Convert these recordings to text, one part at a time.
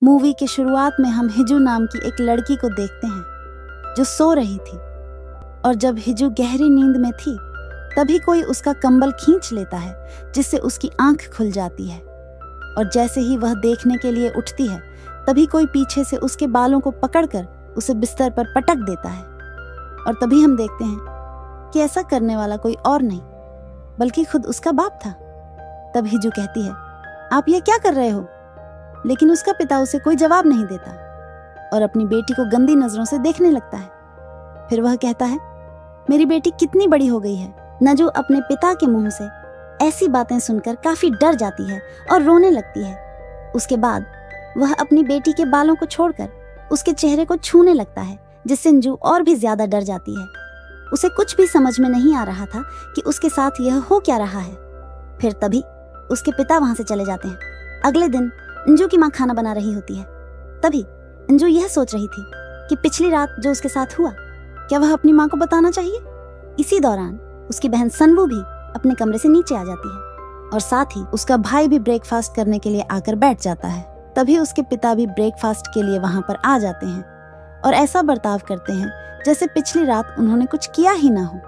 Movie की शुरुआत में हम हिजू नाम की एक लड़की को देखते हैं जो सो रही थी, और जब हिजू गहरी नींद में थी तभी कोई उसका कंबल खींच लेता है जिससे उसकी आंख खुल जाती है। और जैसे ही वह देखने के लिए उठती है तभी कोई पीछे से उसके बालों को पकड़कर उसे बिस्तर पर पटक देता है। और तभी हम देखते हैं कि ऐसा करने वाला कोई और नहीं बल्कि खुद उसका बाप था। तब हिजू कहती है, आप ये क्या कर रहे हो? लेकिन उसका पिता उसे कोई जवाब नहीं देता और अपनी बेटी को गंदी नजरों से देखने लगता है। फिर वह कहता है, मेरी बेटी कितनी बड़ी हो गई है। नजू अपने पिता के मुंह से ऐसी बातें सुनकर काफी डर जाती है और रोने लगती है। उसके बाद वह अपनी बेटी के बालों को छोड़कर उसके चेहरे को छूने लगता है, जिससे अंजू और भी ज्यादा डर जाती है। उसे कुछ भी समझ में नहीं आ रहा था कि उसके साथ यह हो क्या रहा है। फिर तभी उसके पिता वहां से चले जाते हैं। अगले दिन अंजू की माँ खाना बना रही होती है। तभी अंजू यह सोच रही थी कि पिछली रात जो उसके साथ हुआ क्या वह अपनी माँ को बताना चाहिए। इसी दौरान उसकी बहन सनवू भी अपने कमरे से नीचे आ जाती है और साथ ही उसका भाई भी ब्रेकफास्ट करने के लिए आकर बैठ जाता है। तभी उसके पिता भी ब्रेकफास्ट के लिए वहां पर आ जाते हैं और ऐसा बर्ताव करते हैं जैसे पिछली रात उन्होंने कुछ किया ही ना हो।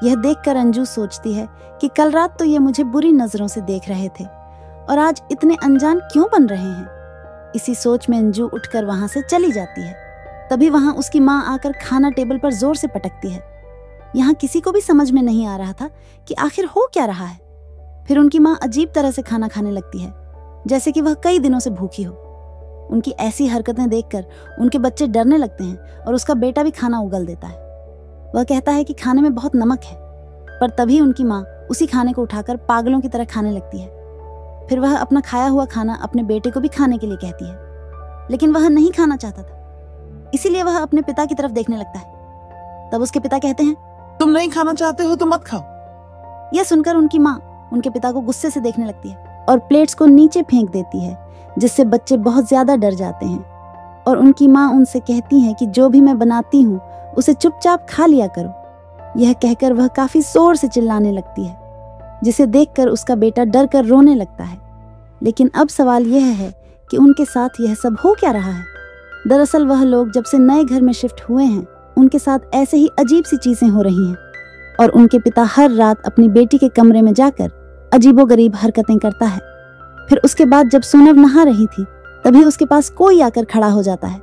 यह देखकर अंजू सोचती है कि कल रात तो ये मुझे बुरी नजरों से देख रहे थे और आज इतने अनजान क्यों बन रहे हैं। इसी सोच में अंजू उठकर वहां से चली जाती है। तभी वहां उसकी माँ आकर खाना टेबल पर जोर से पटकती है। यहाँ किसी को भी समझ में नहीं आ रहा था कि आखिर हो क्या रहा है। फिर उनकी माँ अजीब तरह से खाना खाने लगती है, जैसे कि वह कई दिनों से भूखी हो। उनकी ऐसी हरकतें देखकर उनके बच्चे डरने लगते हैं और उसका बेटा भी खाना उगल देता है। वह कहता है कि खाने में बहुत नमक है, पर तभी उनकी माँ उसी खाने को उठाकर पागलों की तरह खाने लगती है। फिर वह अपना खाया हुआ खाना अपने बेटे को भी खाने के लिए कहती है, लेकिन वह नहीं खाना चाहता था, इसीलिए वह अपने पिता की तरफ देखने लगता है। तब उसके पिता कहते हैं, तुम नहीं खाना चाहते हो तो मत खाओ। यह सुनकर उनकी माँ उनके पिता को गुस्से से देखने लगती है और प्लेट्स को नीचे फेंक देती है, जिससे बच्चे बहुत ज्यादा डर जाते हैं। और उनकी माँ उनसे कहती है कि जो भी मैं बनाती हूँ उसे चुपचाप खा लिया करो। यह कहकर वह काफी जोर से चिल्लाने लगती है, जिसे देखकर उसका बेटा डर कर रोने लगता है। लेकिन अब सवाल यह है कि उनके साथ यह सब हो क्या रहा है। दरअसल वह लोग जब से नए घर में शिफ्ट हुए हैं उनके साथ ऐसे ही अजीब सी चीजें हो रही हैं और उनके पिता हर रात अपनी बेटी के कमरे में जाकर अजीबोगरीब हरकतें करता है। फिर उसके बाद जब सोनव नहा रही थी तभी उसके पास कोई आकर खड़ा हो जाता है।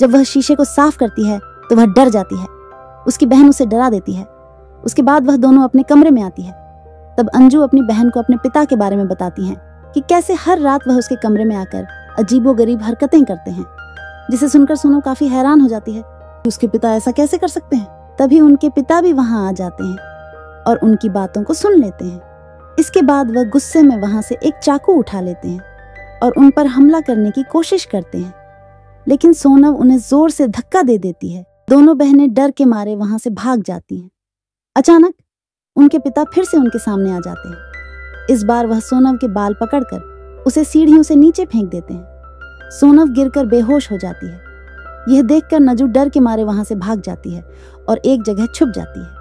जब वह शीशे को साफ करती है तो वह डर जाती है। उसकी बहन उसे डरा देती है। उसके बाद वह दोनों अपने कमरे में आती है। तब अंजू अपनी बहन को अपने पिता के बारे में बताती हैं कि कैसे हर रात वह उसके कमरे में आकर अजीबोगरीब हरकतें करते हैं, जिसे सुनकर सोनू काफी हैरान हो जाती है कि उसके पिता ऐसा कैसे कर सकते हैं। तभी उनके पिता भी वहां आ जाते हैं और उनकी बातों को सुन लेते हैं। इसके बाद वह गुस्से में वहां से एक चाकू उठा लेते हैं और उन पर हमला करने की कोशिश करते हैं, लेकिन सोनव उन्हें जोर से धक्का दे देती है। दोनों बहनें डर के मारे वहां से भाग जाती हैं। अचानक उनके पिता फिर से उनके सामने आ जाते हैं। इस बार वह सोनव के बाल पकड़कर उसे सीढ़ियों से नीचे फेंक देते हैं। सोनव गिरकर बेहोश हो जाती है। यह देखकर नजू डर के मारे वहां से भाग जाती है और एक जगह छुप जाती है।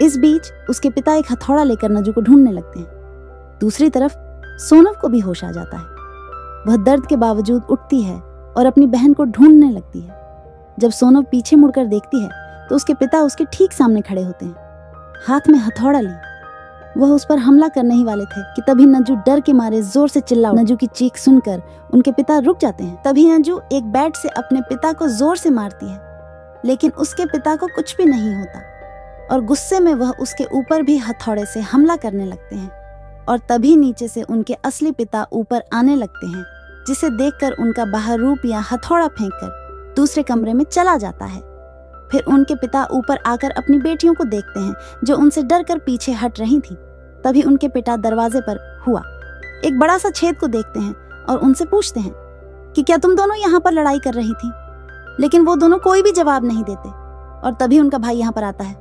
इस बीच उसके पिता एक हथौड़ा लेकर नजू को ढूंढने लगते हैं। दूसरी तरफ सोनव को भी होश आ जाता है। वह दर्द के बावजूद उठती है और अपनी बहन को ढूंढने लगती है। जब सोनव पीछे मुड़कर देखती है तो उसके पिता उसके ठीक सामने खड़े होते हैं, हाथ में हथौड़ा लिए। वह उस पर हमला करने ही वाले थे कि तभी नजू डर के मारे जोर से चिल्ला। नजू की चीख सुनकर उनके पिता रुक जाते हैं। तभी नजू एक बैट से अपने पिता को जोर से मारती है, लेकिन उसके पिता को कुछ भी नहीं होता और गुस्से में वह उसके ऊपर भी हथौड़े से हमला करने लगते हैं। और तभी नीचे से उनके असली पिता ऊपर आने लगते हैं, जिसे देखकर उनका बाहर रूप या हथौड़ा फेंककर दूसरे कमरे में चला जाता है। फिर उनके पिता ऊपर आकर अपनी बेटियों को देखते हैं जो उनसे डरकर पीछे हट रही थीं। तभी उनके पिता दरवाजे पर हुआ एक बड़ा सा छेद को देखते हैं और उनसे पूछते हैं कि क्या तुम दोनों यहाँ पर लड़ाई कर रही थी। लेकिन वो दोनों कोई भी जवाब नहीं देते। और तभी उनका भाई यहाँ पर आता है।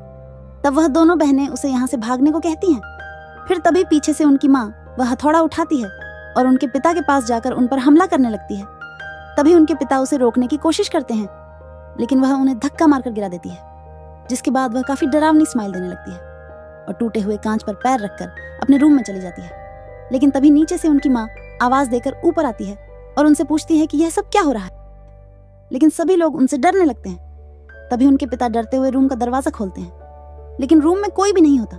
तब वह दोनों बहनें उसे यहाँ से भागने को कहती हैं। फिर तभी पीछे से उनकी माँ वह हथौड़ा उठाती है और उनके पिता के पास जाकर उन पर हमला करने लगती है। तभी उनके पिता उसे रोकने की कोशिश करते हैं, लेकिन वह उन्हें धक्का मारकर गिरा देती है, जिसके बाद वह काफी डरावनी स्माइल देने लगती है और टूटे हुए कांच पर पैर रखकर अपने रूम में चली जाती है। लेकिन तभी नीचे से उनकी माँ आवाज देकर ऊपर आती है और उनसे पूछती है कि यह सब क्या हो रहा है। लेकिन सभी लोग उनसे डरने लगते हैं। तभी उनके पिता डरते हुए रूम का दरवाजा खोलते हैं, लेकिन रूम में कोई भी नहीं होता।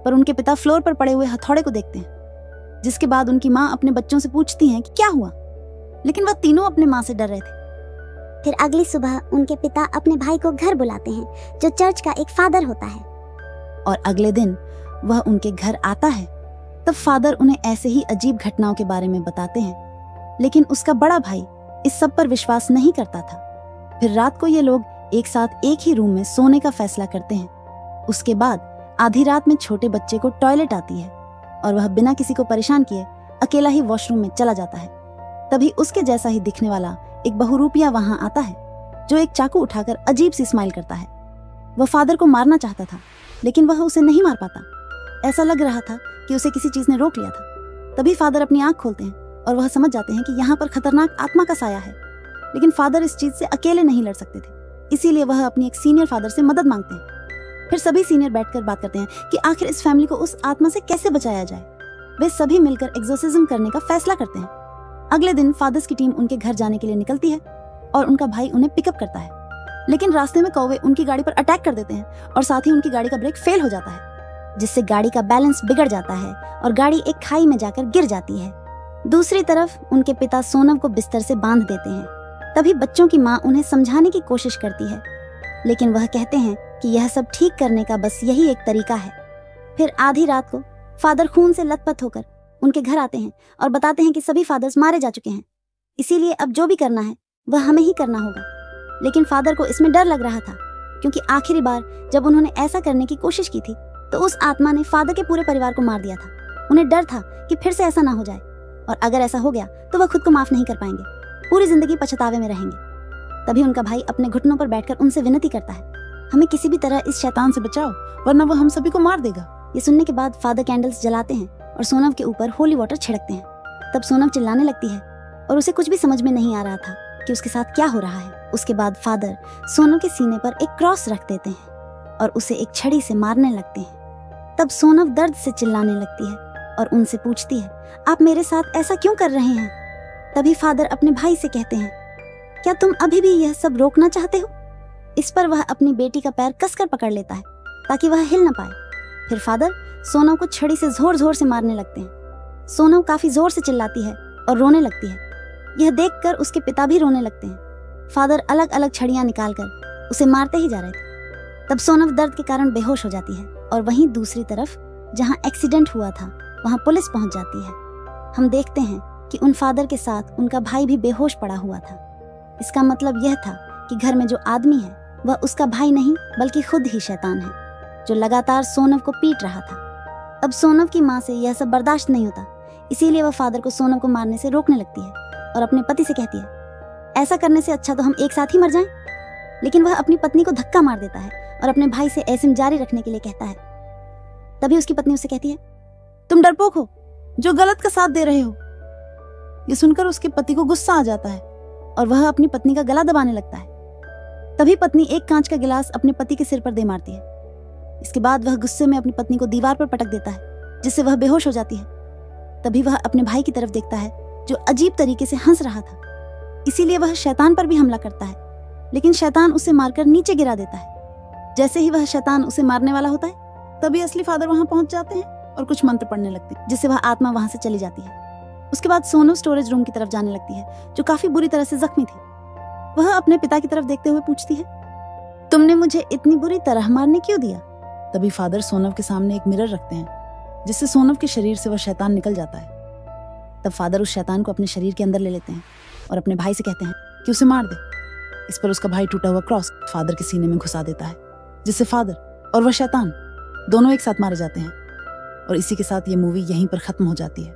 पर उनके पिता फ्लोर पर पड़े हुए हथौड़े को देखते हैं, जिसके बाद उनकी माँ अपने बच्चों से पूछती हैं कि क्या हुआ, लेकिन वह तीनों अपने माँ से डर रहे थे। फिर अगली सुबह उनके पिता अपने भाई को घर बुलाते हैं, जो चर्च का एक फादर होता है। और अगले दिन वह उनके घर आता है। तब फादर उन्हें ऐसे ही अजीब घटनाओं के बारे में बताते हैं, लेकिन उसका बड़ा भाई इस सब पर विश्वास नहीं करता था। फिर रात को ये लोग एक साथ एक ही रूम में सोने का फैसला करते हैं। उसके बाद आधी रात में छोटे बच्चे को टॉयलेट आती है और वह बिना किसी को परेशान किए अकेला ही वॉशरूम में चला जाता है। तभी उसके जैसा ही दिखने वाला एक बहुरूपिया वहां आता है, जो एक चाकू उठाकर अजीब सी स्माइल करता है। वह फादर को मारना चाहता था, लेकिन वह उसे नहीं मार पाता। ऐसा लग रहा था कि उसे किसी चीज ने रोक लिया था। तभी फादर अपनी आंख खोलते हैं और वह समझ जाते हैं कि यहाँ पर खतरनाक आत्मा का साया है। लेकिन फादर इस चीज से अकेले नहीं लड़ सकते थे, इसीलिए वह अपनी एक सीनियर फादर से मदद मांगते हैं। फिर सभी सीनियर बैठकर बात करते हैं कि आखिर इस फैमिली को उस आत्मा से कैसे बचाया जाए। वे सभी मिलकर एक्सोर्सिज्म करने का फैसला करते हैं। अगले दिन फादर्स की टीम उनके घर जाने के लिए निकलती है और उनका भाई उन्हें पिकअप करता है। लेकिन रास्ते में कौवे उनकी गाड़ी पर अटैक कर देते हैं और साथ ही उनकी गाड़ी का ब्रेक फेल हो जाता है, जिससे गाड़ी का बैलेंस बिगड़ जाता है और गाड़ी एक खाई में जाकर गिर जाती है। दूसरी तरफ उनके पिता सोनम को बिस्तर से बांध देते हैं। तभी बच्चों की माँ उन्हें समझाने की कोशिश करती है, लेकिन वह कहते हैं कि यह सब ठीक करने का बस यही एक तरीका है। फिर आधी रात को फादर खून से लथपथ होकर उनके घर आते हैं और बताते हैं कि सभी फादर्स मारे जा चुके हैं, इसीलिए अब जो भी करना है वह हमें ही करना होगा। लेकिन फादर को इसमें डर लग रहा था, क्योंकि आखिरी बार जब उन्होंने ऐसा करने की कोशिश की थी तो उस आत्मा ने फादर के पूरे परिवार को मार दिया था। उन्हें डर था कि फिर से ऐसा ना हो जाए, और अगर ऐसा हो गया तो वह खुद को माफ नहीं कर पाएंगे, पूरी जिंदगी पछतावे में रहेंगे। तभी उनका भाई अपने घुटनों पर बैठकर उनसे विनती करता है, हमें किसी भी तरह इस शैतान से बचाओ, वरना वह हम सभी को मार देगा। ये सुनने के बाद फादर कैंडल्स जलाते हैं और सोनम के ऊपर होली वाटर छिड़कते हैं। तब सोनम चिल्लाने लगती है और उसे कुछ भी समझ में नहीं आ रहा था कि उसके साथ क्या हो रहा है। उसके बाद फादर सोनम के सीने पर एक क्रॉस रख देते हैं और उसे एक छड़ी से मारने लगते हैं। तब सोनम दर्द से चिल्लाने लगती है और उनसे पूछती है, आप मेरे साथ ऐसा क्यों कर रहे हैं? तभी फादर अपने भाई से कहते हैं, क्या तुम अभी भी यह सब रोकना चाहते हो? इस पर वह अपनी बेटी का पैर कसकर पकड़ लेता है ताकि वह हिल न पाए। फिर फादर सोनम को छड़ी से जोर जोर से मारने लगते हैं। सोनम काफी जोर से चिल्लाती है और रोने लगती है। यह देखकर उसके पिता भी रोने लगते हैं। फादर अलग अलग छड़ियां निकालकर उसे मारते ही जा रहे थे। तब सोनम दर्द के कारण बेहोश हो जाती है और वहीं दूसरी तरफ जहां एक्सीडेंट हुआ था वहां पुलिस पहुंच जाती है। हम देखते हैं कि उन फादर के साथ उनका भाई भी बेहोश पड़ा हुआ था। इसका मतलब यह था कि घर में जो आदमी है वह उसका भाई नहीं बल्कि खुद ही शैतान है, जो लगातार सोनम को पीट रहा था। अब सोनम की माँ से यह सब बर्दाश्त नहीं होता, इसीलिए वह फादर को सोनम को मारने से रोकने लगती है और अपने पति से कहती है, ऐसा करने से अच्छा तो हम एक साथ ही मर जाएं। लेकिन वह अपनी पत्नी को धक्का मार देता है और अपने भाई से ऐसे जारी रखने के लिए कहता है। तभी उसकी पत्नी उससे कहती है, तुम डरपोक हो जो गलत का साथ दे रहे हो। ये सुनकर उसके पति को गुस्सा आ जाता है और वह अपनी पत्नी का गला दबाने लगता है। तभी पत्नी एक कांच का गिलास अपने पति के सिर पर दे मारती है। इसके बाद वह गुस्से में अपनी पत्नी को दीवार पर पटक देता है, जिससे वह बेहोश हो जाती है। तभी वह अपने भाई की तरफ देखता है, जो अजीब तरीके से हंस रहा था। इसीलिए वह शैतान पर भी हमला करता है, लेकिन शैतान उसे मारकर नीचे गिरा देता है। जैसे ही वह शैतान उसे मारने वाला होता है, तभी असली फादर वहां पहुंच जाते हैं और कुछ मंत्र पढ़ने लगते हैं, जिससे वह आत्मा वहां से चली जाती है। उसके बाद सोनू स्टोरेज रूम की तरफ जाने लगती है, जो काफी बुरी तरह से जख्मी थी। वह अपने पिता की तरफ देखते हुए पूछती है, तुमने मुझे इतनी बुरी तरह मारने क्यों दिया? तभी फादर सोनम के सामने एक मिरर रखते हैं, जिससे सोनम के शरीर से वह शैतान निकल जाता है। तब फादर उस शैतान को अपने शरीर के अंदर ले लेते हैं और अपने भाई से कहते हैं कि उसे मार दे। इस पर उसका भाई टूटा हुआ क्रॉस फादर के सीने में घुसा देता है, जिससे फादर और वह शैतान दोनों एक साथ मारे जाते हैं। और इसी के साथ ये मूवी यहीं पर खत्म हो जाती है।